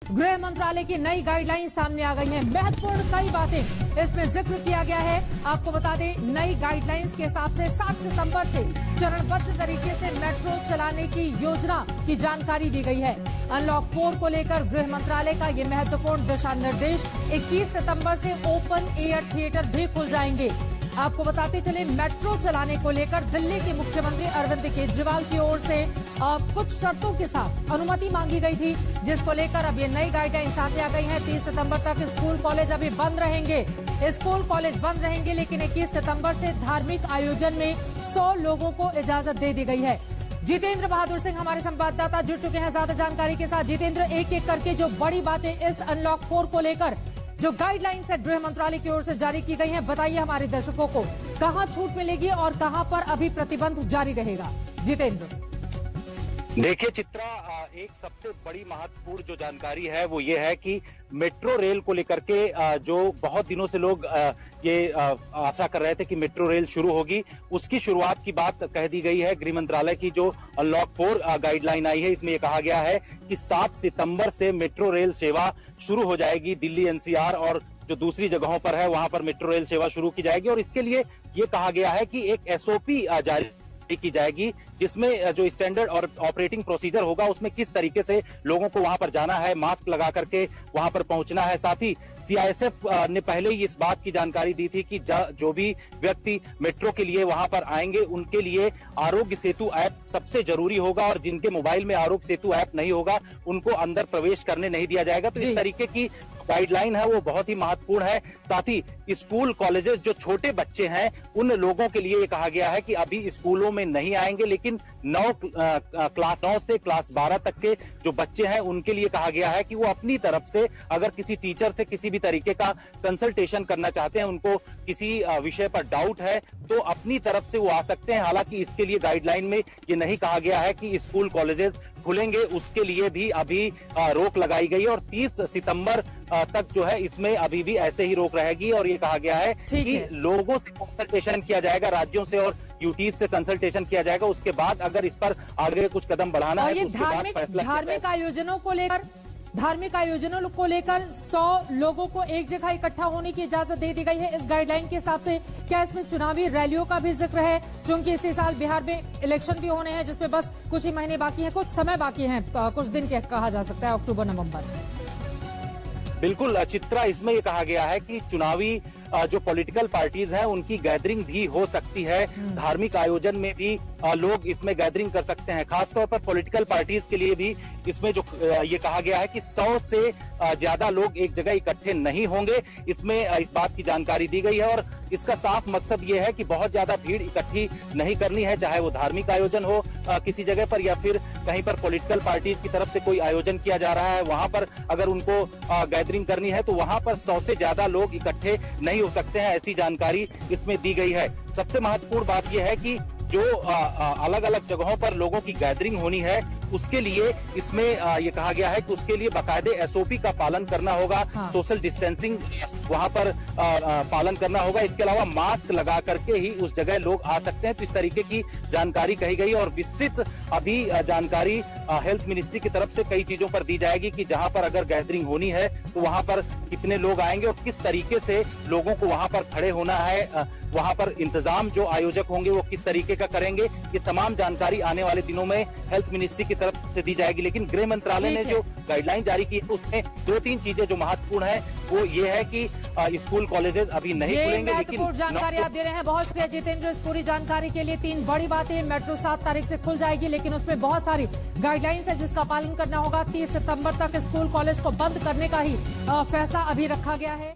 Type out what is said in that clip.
गृह मंत्रालय की नई गाइडलाइन सामने आ गई है। महत्वपूर्ण कई बातें इसमें जिक्र किया गया है। आपको बता दें, नई गाइडलाइंस के हिसाब से 7 सितंबर से चरणबद्ध तरीके से मेट्रो चलाने की योजना की जानकारी दी गई है। अनलॉक 4 को लेकर गृह मंत्रालय का ये महत्वपूर्ण दिशा निर्देश। 21 सितंबर से ओपन एयर थिएटर भी खुल जाएंगे। आपको बताते चले, मेट्रो चलाने को लेकर दिल्ली के मुख्यमंत्री अरविंद केजरीवाल की ओर से कुछ शर्तों के साथ अनुमति मांगी गई थी, जिसको लेकर अब ये नई गाइडलाइन सामने आ गई है। 30 सितंबर तक स्कूल कॉलेज अभी बंद रहेंगे। स्कूल कॉलेज बंद रहेंगे, लेकिन 21 सितंबर से धार्मिक आयोजन में 100 लोगों को इजाजत दे दी गई है। जितेंद्र बहादुर सिंह हमारे संवाददाता जुड़ चुके हैं ज्यादा जानकारी के साथ। जितेंद्र, एक एक करके जो बड़ी बातें इस अनलॉक 4 को लेकर जो गाइडलाइंस है गृह मंत्रालय की ओर से जारी की गई हैं, बताइए हमारे दर्शकों को कहां छूट मिलेगी और कहां पर अभी प्रतिबंध जारी रहेगा। जितेंद्र, देखिए चित्रा, एक सबसे बड़ी महत्वपूर्ण जो जानकारी है वो ये है कि मेट्रो रेल को लेकर के जो बहुत दिनों से लोग ये आशा कर रहे थे कि मेट्रो रेल शुरू होगी, उसकी शुरुआत की बात कह दी गई है। गृह मंत्रालय की जो अनलॉक 4 गाइडलाइन आई है, इसमें ये कहा गया है कि 7 सितंबर से मेट्रो रेल सेवा शुरू हो जाएगी। दिल्ली एनसीआर और जो दूसरी जगहों पर है वहां पर मेट्रो रेल सेवा शुरू की जाएगी और इसके लिए ये कहा गया है कि एक एसओपी जारी की जाएगी, जिसमें जो स्टैंडर्ड और ऑपरेटिंग प्रोसीजर होगा उसमें किस तरीके से लोगों को वहां पर जाना है, मास्क लगा करके वहां पर पहुंचना है। साथ ही सीआईएसएफ ने पहले ही इस बात की जानकारी दी थी कि जो भी व्यक्ति मेट्रो के लिए वहां पर आएंगे उनके लिए आरोग्य सेतु ऐप सबसे जरूरी होगा और जिनके मोबाइल में आरोग्य सेतु ऐप नहीं होगा उनको अंदर प्रवेश करने नहीं दिया जाएगा। तो इस तरीके की गाइडलाइन है वो बहुत ही महत्वपूर्ण है। साथ ही स्कूल कॉलेजेस जो छोटे बच्चे हैं उन लोगों के लिए ये कहा गया है कि अभी स्कूलों में नहीं आएंगे, लेकिन क्लास 9 से क्लास 12 तक के जो बच्चे हैं उनके लिए कहा गया है कि वो अपनी तरफ से अगर किसी टीचर से किसी भी तरीके का कंसल्टेशन करना चाहते हैं, उनको किसी विषय पर डाउट है तो अपनी तरफ से वो आ सकते हैं। हालांकि इसके लिए गाइडलाइन में ये नहीं कहा गया है कि स्कूल कॉलेजेस खुलेंगे, उसके लिए भी अभी रोक लगाई गई और 30 सितंबर तक जो है इसमें अभी भी ऐसे ही रोक रहेगी। और ये कहा गया है कि लोगों से कंसल्टेशन किया जाएगा, राज्यों से और यूटीज से कंसल्टेशन किया जाएगा। उसके बाद अगर इस पर आगे कुछ कदम बढ़ाना है तो उसके बाद फैसला धार्मिक आयोजनों को लेकर 100 लोगों को एक जगह इकट्ठा होने की इजाजत दे दी गई है इस गाइडलाइन के हिसाब से। क्या इसमें चुनावी रैलियों का भी जिक्र है? क्योंकि इसी साल बिहार में इलेक्शन भी होने हैं, जिसमें बस कुछ ही महीने बाकी हैं, कुछ समय बाकी है, कुछ दिन के कहा जा सकता है, अक्टूबर नवंबर। बिल्कुल चित्रा, इसमें ये कहा गया है कि चुनावी जो पॉलिटिकल पार्टीज हैं उनकी गैदरिंग भी हो सकती है। धार्मिक आयोजन में भी लोग इसमें गैदरिंग कर सकते हैं। खासतौर पर पॉलिटिकल पार्टीज के लिए भी इसमें जो ये कहा गया है कि 100 से ज्यादा लोग एक जगह इकट्ठे नहीं होंगे, इसमें इस बात की जानकारी दी गई है। और इसका साफ मकसद ये है कि बहुत ज्यादा भीड़ इकट्ठी नहीं करनी है, चाहे वो धार्मिक आयोजन हो किसी जगह पर या फिर कहीं पर पॉलिटिकल पार्टीज की तरफ से कोई आयोजन किया जा रहा है, वहां पर अगर उनको गैदरिंग करनी है तो वहां पर 100 से ज्यादा लोग इकट्ठे नहीं हो सकते हैं, ऐसी जानकारी इसमें दी गई है। सबसे महत्वपूर्ण बात यह है कि जो अलग अलग जगहों पर लोगों की गैदरिंग होनी है उसके लिए इसमें ये कहा गया है कि उसके लिए बाकायदे एसओपी का पालन करना होगा। सोशल डिस्टेंसिंग वहां पर पालन करना होगा। इसके अलावा मास्क लगा करके ही उस जगह लोग आ सकते हैं। तो इस तरीके की जानकारी कही गई और विस्तृत अभी जानकारी हेल्थ मिनिस्ट्री की तरफ से कई चीजों पर दी जाएगी कि जहां पर अगर गैदरिंग होनी है तो वहां पर कितने लोग आएंगे और किस तरीके से लोगों को वहां पर खड़े होना है, वहां पर इंतजाम जो आयोजक होंगे वो किस तरीके का करेंगे, ये तमाम जानकारी आने वाले दिनों में हेल्थ मिनिस्ट्री की तरफ से दी जाएगी। लेकिन गृह मंत्रालय ने जो गाइडलाइन जारी की है उसमें 2-3 चीजें जो महत्वपूर्ण है वो ये है कि स्कूल कॉलेजेस अभी नहीं खुलेंगे। लेकिन जानकारी आप दे रहे हैं, बहुत शुक्रिया जितेंद्र इस पूरी जानकारी के लिए। 3 बड़ी बातें, मेट्रो 7 तारीख से खुल जाएगी, लेकिन उसमें बहुत सारी गाइडलाइंस है जिसका पालन करना होगा। 30 सितंबर तक स्कूल कॉलेज को बंद करने का ही फैसला अभी रखा गया है।